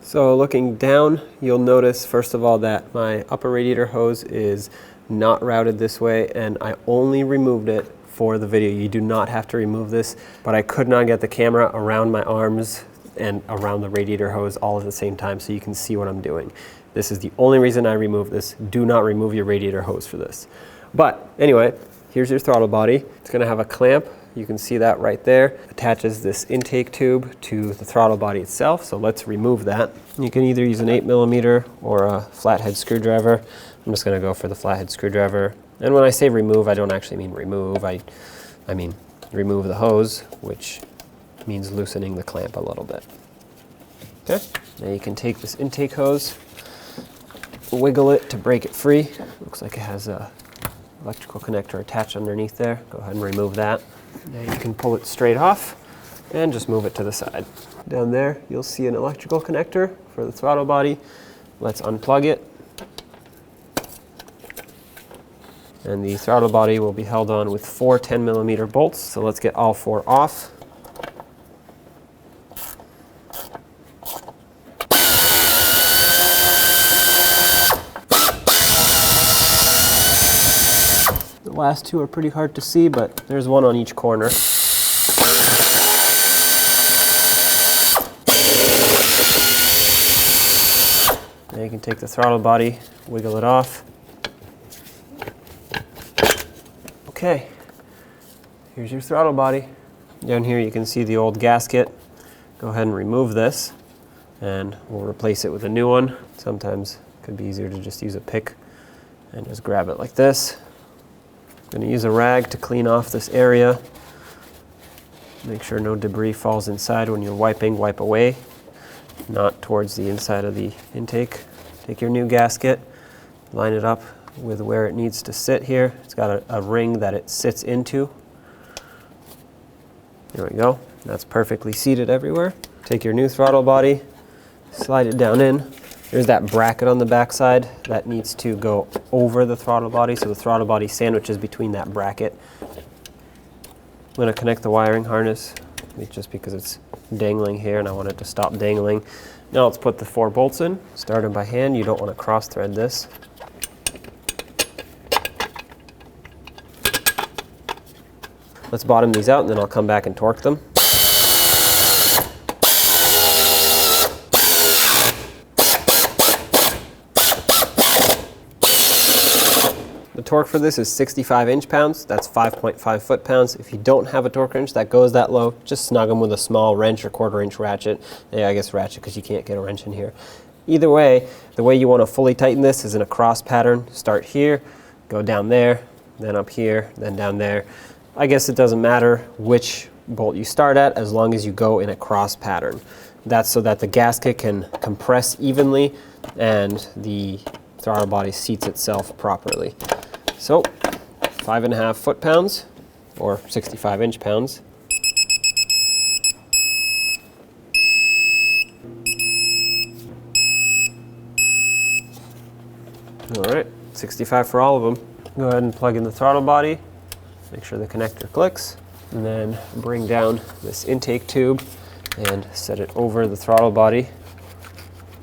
So looking down, you'll notice first of all that my upper radiator hose is not routed this way, and I only removed it for the video. You do not have to remove this, but I could not get the camera around my arms and around the radiator hose all at the same time so you can see what I'm doing. This is the only reason I removed this. Do not remove your radiator hose for this. But anyway, here's your throttle body. It's going to have a clamp. You can see that right there. Attaches this intake tube to the throttle body itself. So let's remove that. You can either use an 8mm or a flathead screwdriver. I'm just going to go for the flathead screwdriver. And when I say remove, I don't actually mean remove. I mean remove the hose, which means loosening the clamp a little bit. Okay. Now you can take this intake hose, wiggle it to break it free. Looks like it has a electrical connector attached underneath there. Go ahead and remove that. Now you can pull it straight off and just move it to the side. Down there you'll see an electrical connector for the throttle body. Let's unplug it. And the throttle body will be held on with 4 10mm bolts. So let's get all 4 off. The last 2 are pretty hard to see, but there's one on each corner. Now you can take the throttle body, wiggle it off. Okay, here's your throttle body. Down here you can see the old gasket. Go ahead and remove this, and we'll replace it with a new one. Sometimes it could be easier to just use a pick and just grab it like this. I'm going to use a rag to clean off this area. Make sure no debris falls inside when you're wiping. Wipe away, not towards the inside of the intake. Take your new gasket, line it up with where it needs to sit here. It's got a ring that it sits into. There we go. That's perfectly seated everywhere. Take your new throttle body, slide it down in. There's that bracket on the back side that needs to go over the throttle body, so the throttle body sandwiches between that bracket. I'm going to connect the wiring harness just because it's dangling here and I want it to stop dangling. Now let's put the 4 bolts in. Start them by hand. You don't want to cross thread this. Let's bottom these out and then I'll come back and torque them. The torque for this is 65 inch-pounds. That's 5.5 foot-pounds. If you don't have a torque wrench that goes that low, just snug them with a small wrench or 1/4 inch ratchet. Yeah, I guess ratchet because you can't get a wrench in here. Either way, the way you want to fully tighten this is in a cross pattern. Start here, go down there, then up here, then down there. I guess it doesn't matter which bolt you start at as long as you go in a cross pattern. That's so that the gasket can compress evenly and the throttle body seats itself properly. So 5.5 foot-pounds or 65 inch-pounds. All right, 65 for all of them. Go ahead and plug in the throttle body. Make sure the connector clicks, and then bring down this intake tube and set it over the throttle body,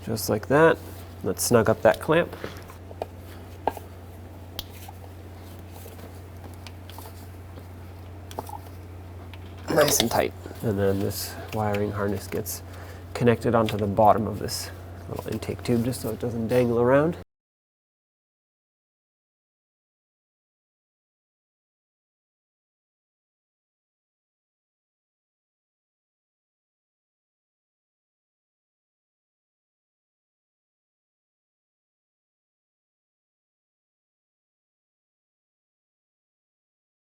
just like that. Let's snug up that clamp. Nice and tight. And then this wiring harness gets connected onto the bottom of this little intake tube just so it doesn't dangle around.